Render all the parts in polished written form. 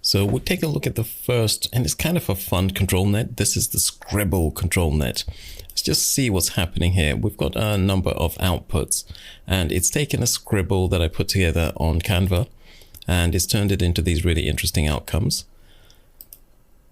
So we'll take a look at the first, and it's kind of a fun ControlNet. This is the Scribble ControlNet. Let's just see what's happening here. We've got a number of outputs, and it's taken a scribble that I put together on Canva, and it's turned it into these really interesting outcomes.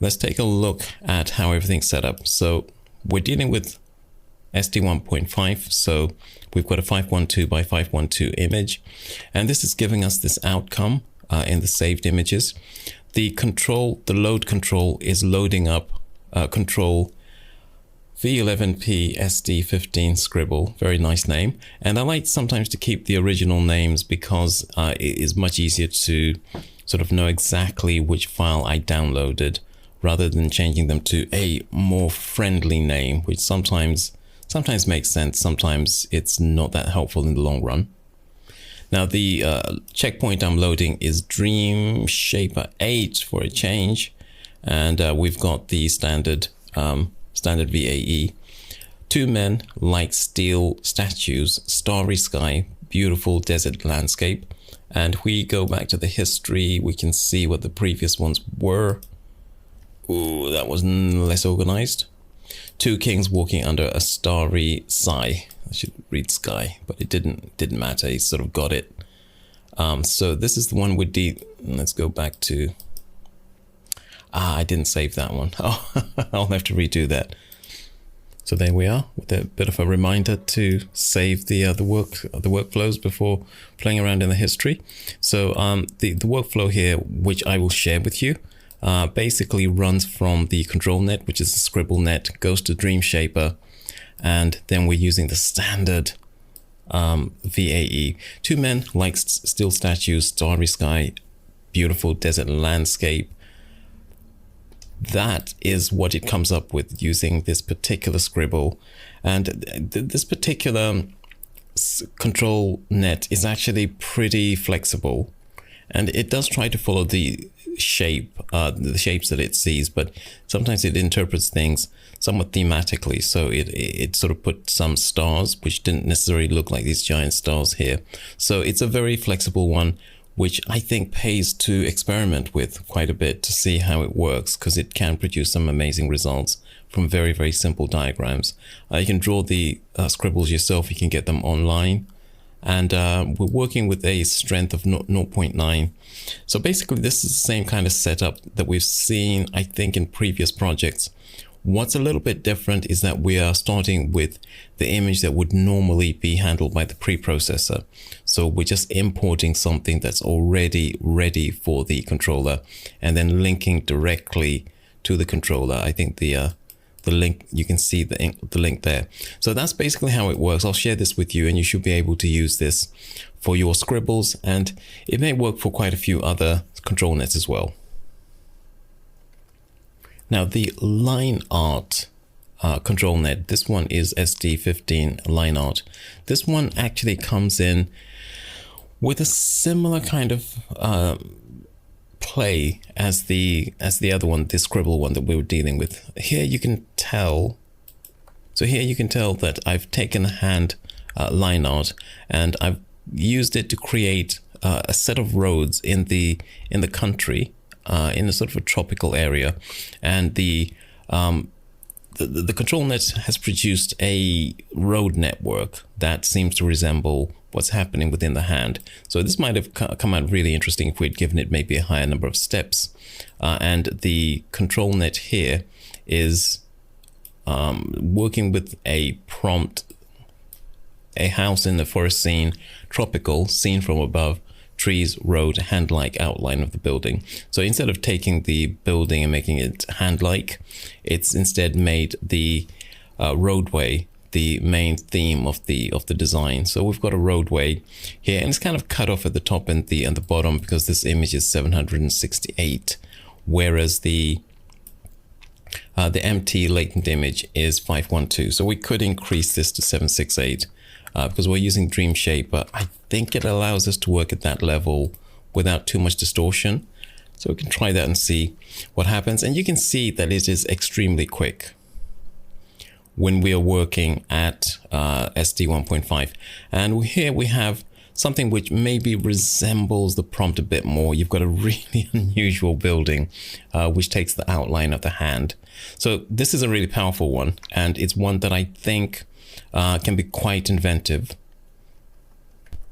Let's take a look at how everything's set up. So we're dealing with SD1.5, so we've got a 512 by 512 image, and this is giving us this outcome in the saved images. The load control is loading up control V11P SD15 Scribble, very nice name. And I like sometimes to keep the original names because it is much easier to sort of know exactly which file I downloaded rather than changing them to a more friendly name, which sometimes makes sense. Sometimes it's not that helpful in the long run. Now the checkpoint I'm loading is Dream Shaper 8 for a change, and we've got the standard VAE. Two men like steel statues, starry sky, beautiful desert landscape. And we go back to the history, we can see what the previous ones were. Ooh, that was less organized. Two kings walking under a starry sky. I should read sky, but it didn't matter. He sort of got it. So this is the one with the. Let's go back to. I didn't save that one. Oh, I'll have to redo that. So there we are, with a bit of a reminder to save the workflows before playing around in the history. So the workflow here, which I will share with you, basically runs from the ControlNet, which is the Scribble net, goes to Dream Shaper, and then we're using the standard VAE. Two men like still statues, starry sky, beautiful desert landscape. That is what it comes up with using this particular scribble. And this particular ControlNet is actually pretty flexible, and it does try to follow the shapes that it sees, but sometimes it interprets things somewhat thematically. So it sort of put some stars which didn't necessarily look like these giant stars here. So it's a very flexible one, which I think pays to experiment with quite a bit to see how it works, because it can produce some amazing results from very, very simple diagrams. You can draw the scribbles yourself, you can get them online. And we're working with a strength of 0.9. So basically this is the same kind of setup that we've seen, I think, in previous projects. What's a little bit different is that we are starting with the image that would normally be handled by the preprocessor. So we're just importing something that's already ready for the controller and then linking directly to the controller. I think the link, you can see the link there. So that's basically how it works. I'll share this with you, and you should be able to use this for your scribbles, and it may work for quite a few other ControlNets as well. Now the Lineart ControlNet, this one is SD15 Lineart. This one actually comes in with a similar kind of play as the other one, the Scribble one that we were dealing with. Here you can tell. So here you can tell that I've taken a hand Lineart, and I've used it to create a set of roads in the country. In a sort of a tropical area, and the ControlNet has produced a road network that seems to resemble what's happening within the hand. So this might have come out really interesting if we'd given it maybe a higher number of steps. And the ControlNet here is working with a prompt, a house in the forest scene, tropical, seen from above, trees, road, hand-like outline of the building. So instead of taking the building and making it hand-like, it's instead made the roadway the main theme of the design. So we've got a roadway here, and it's kind of cut off at the top and the bottom because this image is 768, whereas the empty latent image is 512. So we could increase this to 768. Because we're using Dream Shaper, I think it allows us to work at that level without too much distortion. So we can try that and see what happens. And you can see that it is extremely quick when we are working at SD 1.5. And here we have something which maybe resembles the prompt a bit more. You've got a really unusual building, which takes the outline of the hand. So this is a really powerful one, and it's one that I think can be quite inventive.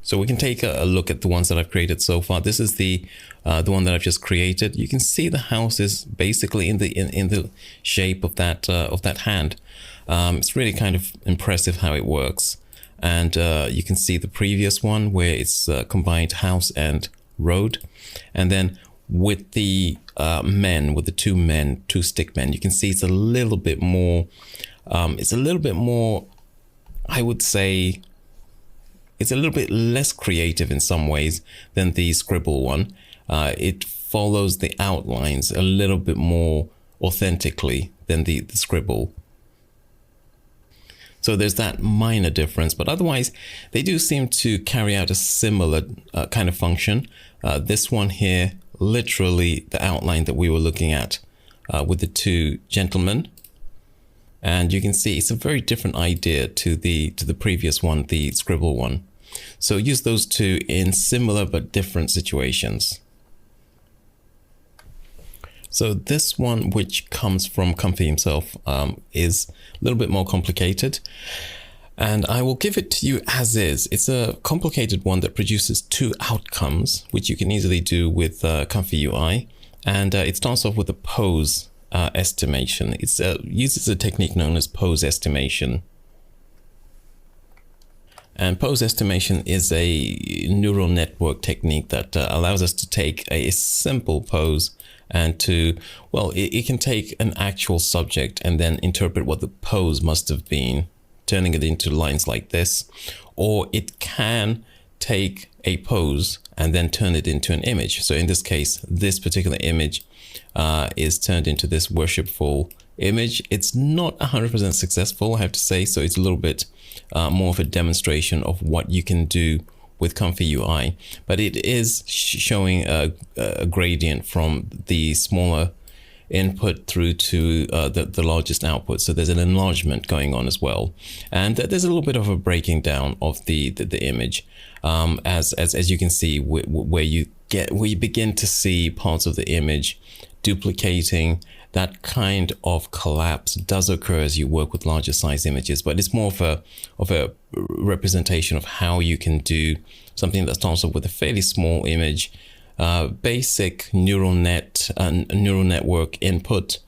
So we can take a look at the ones that I've created so far. This is the one that I've just created. You can see the house is basically in the shape of that hand. It's really kind of impressive how it works. And you can see the previous one where it's combined house and road. And then with the men, with the two stick men, you can see it's a little bit more, I would say, it's a little bit less creative in some ways than the Scribble one. It follows the outlines a little bit more authentically than the Scribble. So there's that minor difference, but otherwise they do seem to carry out a similar kind of function. This one here, literally the outline that we were looking at with the two gentlemen. And you can see it's a very different idea to the previous one, the Scribble one. So use those two in similar but different situations. So this one, which comes from Comfy himself, is a little bit more complicated. And I will give it to you as is. It's a complicated one that produces two outcomes, which you can easily do with Comfy UI. And it starts off with a pose estimation. It uses a technique known as pose estimation. And pose estimation is a neural network technique that allows us to take a simple pose and it can take an actual subject and then interpret what the pose must have been, turning it into lines like this. Or it can take a pose and then turn it into an image. So in this case, this particular image is turned into this worshipful image. It's not 100% successful, I have to say. So it's a little bit more of a demonstration of what you can do with Comfy UI, but it is showing a gradient from the smaller input through to the largest output. So there's an enlargement going on as well, and there's a little bit of a breaking down of the image, as you can see, where you begin to see parts of the image duplicating. That kind of collapse does occur as you work with larger size images, but it's more of a representation of how you can do something that starts off with a fairly small image, basic neural network input,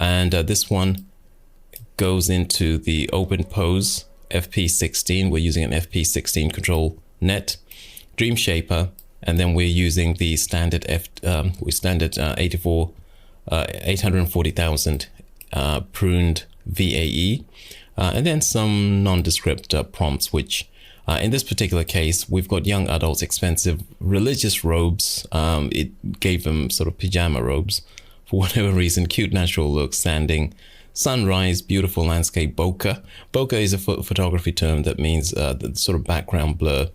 and this one goes into the Openpose FP16. We're using an FP16 ControlNet Dream Shaper, and then we're using the standard 840,000 pruned VAE, and then some nondescript prompts, which in this particular case, we've got young adults, expensive religious robes. It gave them sort of pajama robes for whatever reason, cute natural look, standing, sunrise, beautiful landscape, bokeh. Bokeh is a photography term that means the sort of background blur.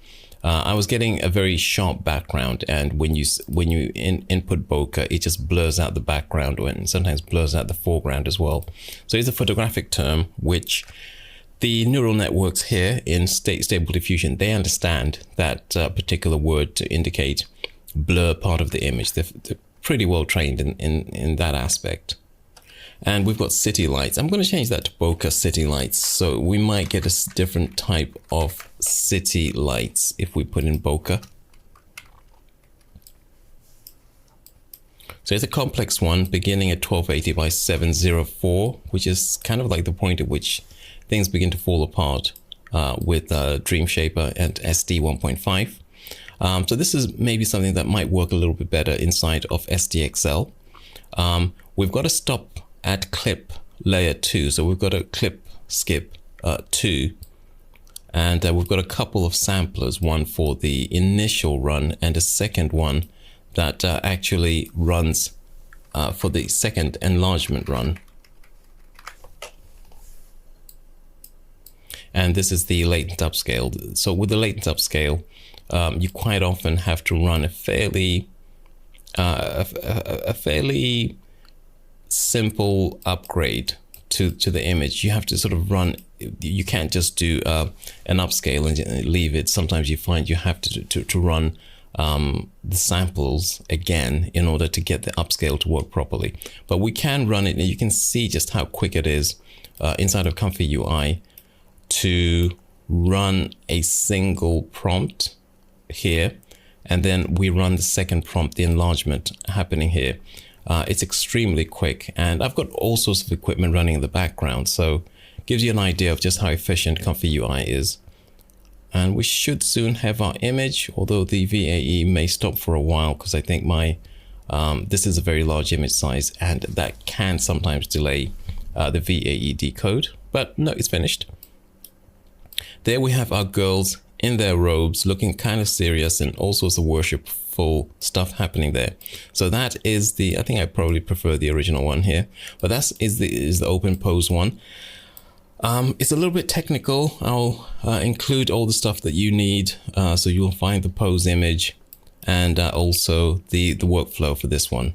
I was getting a very sharp background, and when you input bokeh, it just blurs out the background and sometimes blurs out the foreground as well. So it's a photographic term which the neural networks here in Stable Diffusion, they understand that particular word to indicate blur part of the image. They're pretty well trained in that aspect. And we've got city lights. I'm going to change that to bokeh city lights. So we might get a different type of city lights if we put in bokeh. So it's a complex one beginning at 1280 by 704, which is kind of like the point at which things begin to fall apart with Dream Shaper and SD 1.5. So this is maybe something that might work a little bit better inside of SDXL. We've got to stop at clip layer 2. So we've got a clip skip 2. And we've got a couple of samplers, one for the initial run and a second one that actually runs for the second enlargement run. And this is the latent upscale. So with the latent upscale, you quite often have to run a fairly simple upgrade to the image. You have to sort of run you can't just do an upscale and leave it. Sometimes you find you have to run the samples again in order to get the upscale to work properly. But we can run it, and you can see just how quick it is inside of Comfy UI to run a single prompt here, and then we run the second prompt, the enlargement happening here. It's extremely quick, and I've got all sorts of equipment running in the background, so it gives you an idea of just how efficient Comfy UI is. And we should soon have our image, although the VAE may stop for a while because I think my this is a very large image size, and that can sometimes delay the VAE decode. But no, it's finished. There we have our girls in their robes, looking kind of serious, and all sorts of worshipful stuff happening there. So that is the, I think I probably prefer the original one here, but that is the Openpose one. It's a little bit technical. I'll include all the stuff that you need, so you'll find the pose image and also the workflow for this one.